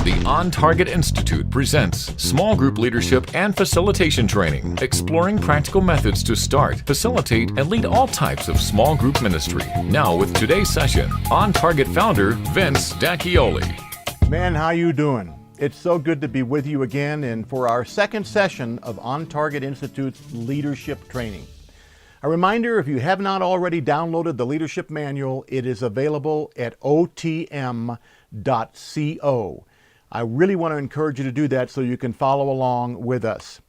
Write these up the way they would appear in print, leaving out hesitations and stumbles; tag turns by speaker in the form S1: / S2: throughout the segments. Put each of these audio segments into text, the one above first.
S1: The On Target Institute presents small group leadership and facilitation training, exploring practical methods to start, facilitate, and lead all types of small group ministry. Now with today's session, On Target founder Vince Dacchioli.
S2: Man, how you doing? It's so good to be with you again and for our second session of On Target Institute's leadership training. A reminder, if you have not already downloaded the leadership manual, it is available at otm.co. I really want to encourage you to do that so you can follow along with us.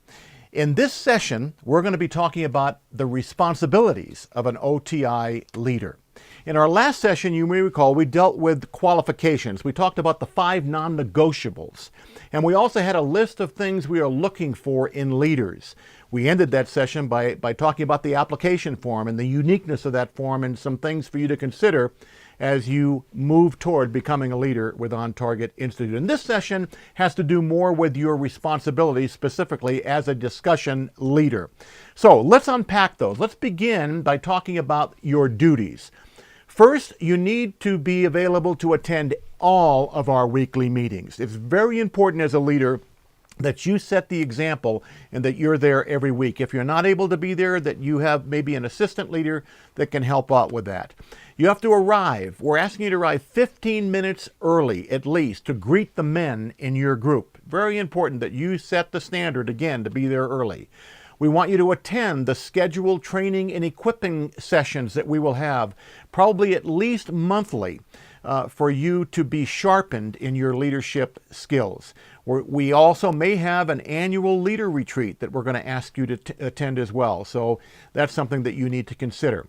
S2: In this session, we're going to be talking about the responsibilities of an OTI leader. In our last session, you may recall, we dealt with qualifications. We talked about the 5 non-negotiables. And we also had a list of things we are looking for in leaders. We ended that session by talking about the application form and the uniqueness of that form and some things for you to consider as you move toward becoming a leader with On Target Institute. And this session has to do more with your responsibilities, specifically as a discussion leader. So let's unpack those. Let's begin by talking about your duties. First, you need to be available to attend all of our weekly meetings. It's very important as a leader that you set the example and that you're there every week. If you're not able to be there, that you have maybe an assistant leader that can help out with that. You have to arrive. We're asking you to arrive 15 minutes early, at least, to greet the men in your group. Very important that you set the standard, again, to be there early. We want you to attend the scheduled training and equipping sessions that we will have, probably at least monthly, for you to be sharpened in your leadership skills. We also may have an annual leader retreat that we're going to ask you to attend as well. So that's something that you need to consider.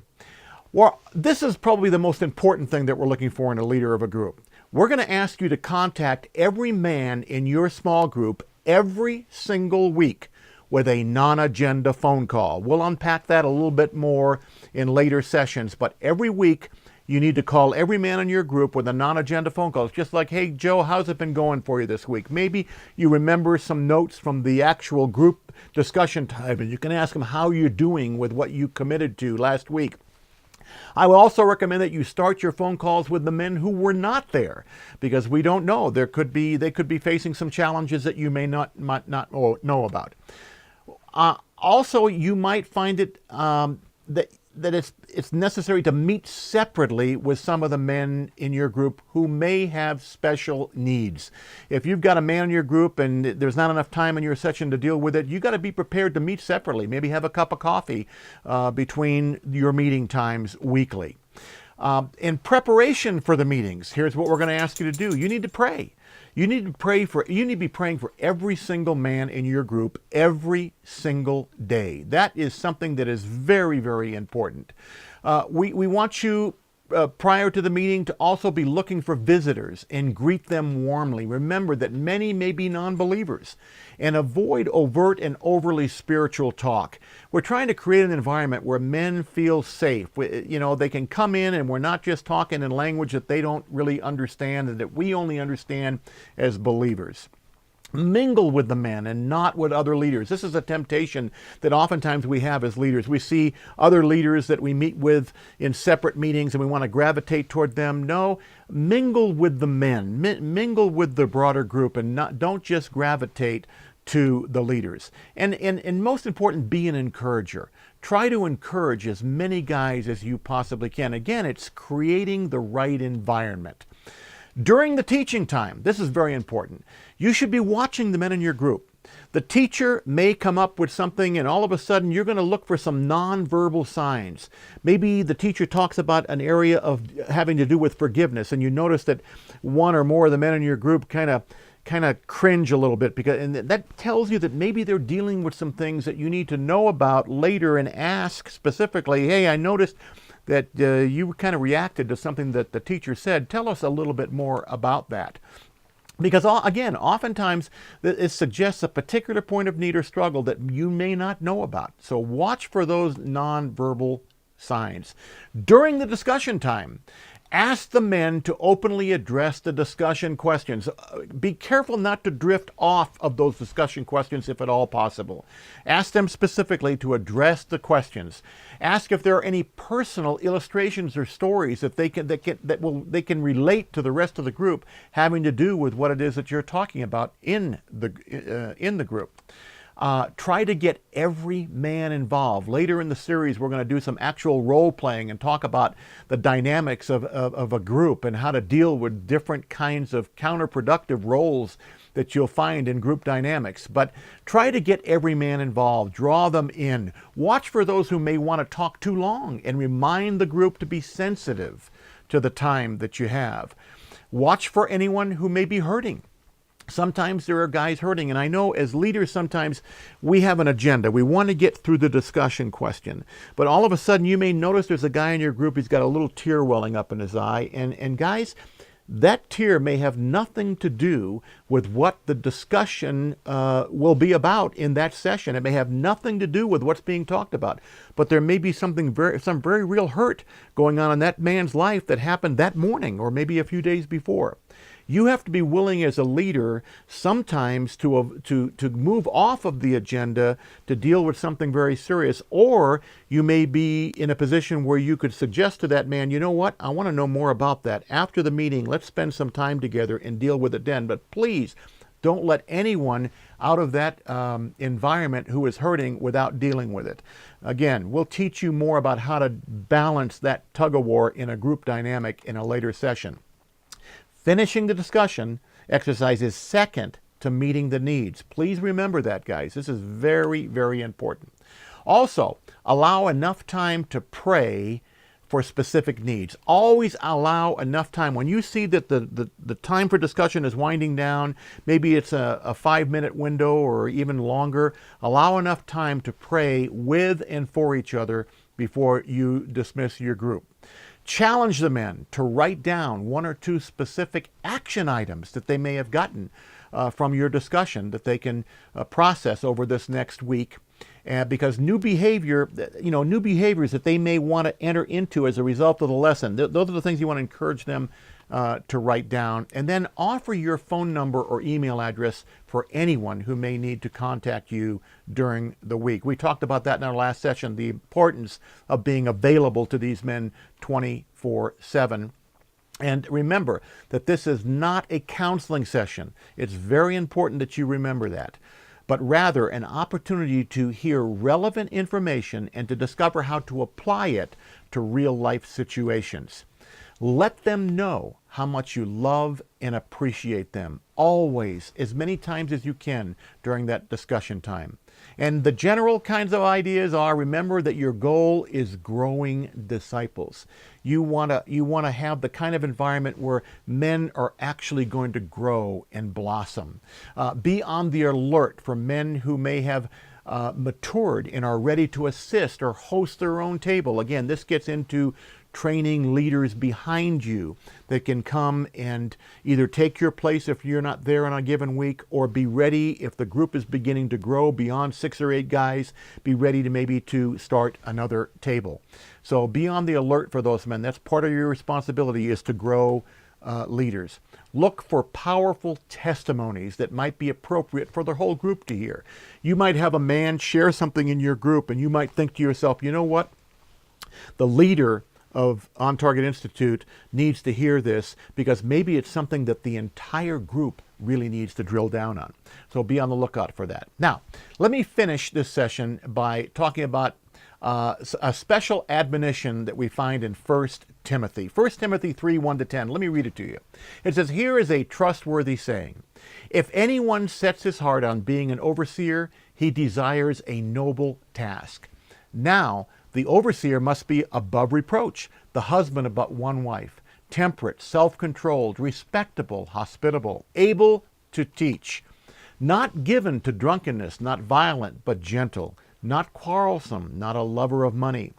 S2: Well, this is probably the most important thing that we're looking for in a leader of a group. We're going to ask you to contact every man in your small group every single week with a non-agenda phone call. We'll unpack that a little bit more in later sessions, but every week you need to call every man in your group with a non-agenda phone call. It's just like, hey, Joe, how's it been going for you this week? Maybe you remember some notes from the actual group discussion time, and you can ask them how you're doing with what you committed to last week. I would also recommend that you start your phone calls with the men who were not there, because we don't know. They could be facing some challenges that you may not know about. Also, you might find it that it's necessary to meet separately with some of the men in your group who may have special needs. If you've got a man in your group and there's not enough time in your session to deal with it, you've got to be prepared to meet separately. Maybe have a cup of coffee between your meeting times weekly. In preparation for the meetings, here's what we're going to ask you to do. You need to pray. You need to be praying for every single man in your group every single day. That is something that is very, very important. We want you prior to the meeting to also be looking for visitors and greet them warmly. Remember that many may be non-believers, and avoid overt and overly spiritual talk. We're trying to create an environment where men feel safe. They can come in and we're not just talking in language that they don't really understand and that we only understand as believers. Mingle with the men and not with other leaders. This is a temptation that oftentimes we have as leaders. We see other leaders that we meet with in separate meetings and we want to gravitate toward them. No, mingle with the men, mingle with the broader group, and don't just gravitate to the leaders. And most important, be an encourager. Try to encourage as many guys as you possibly can. Again, it's creating the right environment. During the teaching time, this is very important. You should be watching the men in your group. The teacher may come up with something and all of a sudden you're going to look for some nonverbal signs. Maybe the teacher talks about an area of having to do with forgiveness, and you notice that one or more of the men in your group kind of cringe a little bit, and that tells you that maybe they're dealing with some things that you need to know about later and ask specifically, hey, I noticed that you kind of reacted to something that the teacher said. Tell us a little bit more about that. Because again, oftentimes it suggests a particular point of need or struggle that you may not know about. So watch for those nonverbal signs. During the discussion time, Ask the men to openly address the discussion questions. Be careful not to drift off of those discussion questions if at all possible. Ask them specifically to address the questions. Ask if there are any personal illustrations or stories that they can relate to the rest of the group, having to do with what it is that you're talking about in the group. Try to get every man involved. Later in the series, we're going to do some actual role playing and talk about the dynamics of a group and how to deal with different kinds of counterproductive roles that you'll find in group dynamics. But try to get every man involved. Draw them in. Watch for those who may want to talk too long and remind the group to be sensitive to the time that you have. Watch for anyone who may be hurting. Sometimes there are guys hurting, and I know as leaders sometimes we have an agenda. We want to get through the discussion question, but all of a sudden you may notice there's a guy in your group, he's got a little tear welling up in his eye, and guys, that tear may have nothing to do with what the discussion will be about in that session. It may have nothing to do with what's being talked about, but there may be some very real hurt going on in that man's life that happened that morning or maybe a few days before. You have to be willing as a leader sometimes to move off of the agenda to deal with something very serious, or you may be in a position where you could suggest to that man, you know what, I want to know more about that. After the meeting, let's spend some time together and deal with it then. But please don't let anyone out of that environment who is hurting without dealing with it. Again, we'll teach you more about how to balance that tug of war in a group dynamic in a later session. Finishing the discussion exercise is second to meeting the needs. Please remember that, guys. This is very, very important. Also, allow enough time to pray for specific needs. Always allow enough time. When you see that the time for discussion is winding down, maybe it's a 5-minute window or even longer, allow enough time to pray with and for each other before you dismiss your group. Challenge the men to write down 1 or 2 specific action items that they may have gotten from your discussion that they can process over this next week. Because new behaviors that they may want to enter into as a result of the lesson, those are the things you want to encourage them to write down. And then offer your phone number or email address for anyone who may need to contact you during the week. We talked about that in our last session, the importance of being available to these men 24/7. And remember that this is not a counseling session. It's very important that you remember that, but rather an opportunity to hear relevant information and to discover how to apply it to real life situations. Let them know how much you love and appreciate them, always, as many times as you can during that discussion time. And the general kinds of ideas are, remember that your goal is growing disciples. You want to have the kind of environment where men are actually going to grow and blossom. Be on the alert for men who may have matured and are ready to assist or host their own table. Again, this gets into training leaders behind you that can come and either take your place if you're not there on a given week, or be ready if the group is beginning to grow beyond 6 or 8 guys, be ready to maybe to start another table. So be on the alert for those men. That's part of your responsibility, is to grow leaders. Look for powerful testimonies that might be appropriate for the whole group to hear. You might have a man share something in your group and you might think to yourself, you know what? The leader of On Target Institute needs to hear this, because maybe it's something that the entire group really needs to drill down on. So be on the lookout for that. Now, let me finish this session by talking about a special admonition that we find in 1 Timothy. 1 Timothy 3, 1-10. Let me read it to you. It says, "Here is a trustworthy saying. If anyone sets his heart on being an overseer, he desires a noble task. Now, the overseer must be above reproach, the husband of but one wife, temperate, self-controlled, respectable, hospitable, able to teach, not given to drunkenness, not violent, but gentle, not quarrelsome, not a lover of money.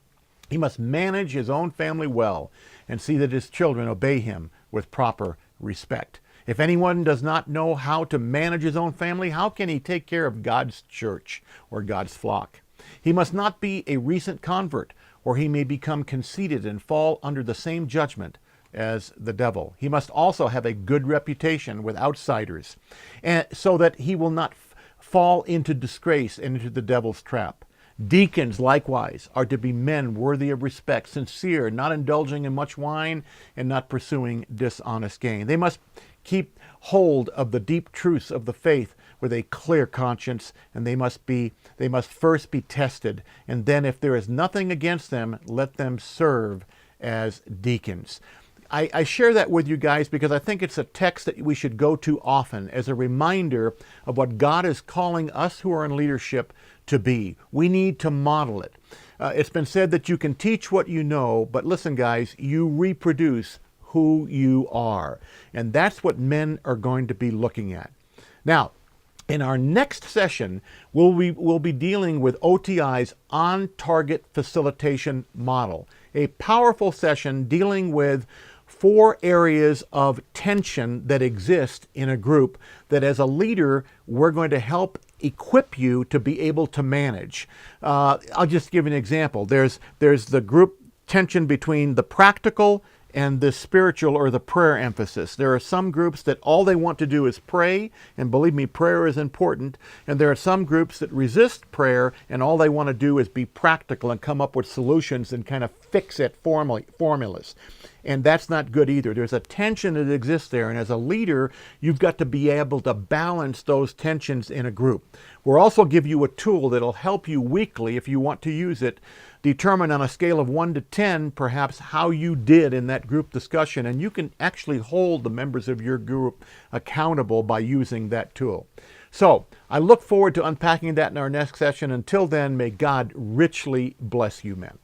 S2: He must manage his own family well and see that his children obey him with proper respect. If anyone does not know how to manage his own family, how can he take care of God's church or God's flock? He must not be a recent convert, or he may become conceited and fall under the same judgment. as the devil. He must also have a good reputation with outsiders, and so that he will not fall into disgrace and into the devil's trap. Deacons, likewise, are to be men worthy of respect, sincere, not indulging in much wine, and not pursuing dishonest gain. They must keep hold of the deep truths of the faith with a clear conscience, and they must first be tested, and then if there is nothing against them, let them serve as deacons. I share that with you guys because I think it's a text that we should go to often as a reminder of what God is calling us who are in leadership to be. We need to model it. It's been said that you can teach what you know, but listen, guys, you reproduce who you are. And that's what men are going to be looking at. Now, in our next session, we'll be dealing with OTI's on-target facilitation model, a powerful session dealing with 4 areas of tension that exist in a group that as a leader, we're going to help equip you to be able to manage. I'll just give an example. There's the group tension between the practical and the spiritual or the prayer emphasis. There are some groups that all they want to do is pray, and believe me, prayer is important. And there are some groups that resist prayer, and all they want to do is be practical and come up with solutions and kind of fix it formulas. And that's not good either. There's a tension that exists there, and as a leader, you've got to be able to balance those tensions in a group. We'll also give you a tool that'll help you weekly, if you want to use it, determine on a scale of 1 to 10 perhaps how you did in that group discussion, and you can actually hold the members of your group accountable by using that tool. So I look forward to unpacking that in our next session. Until then, may God richly bless you, men.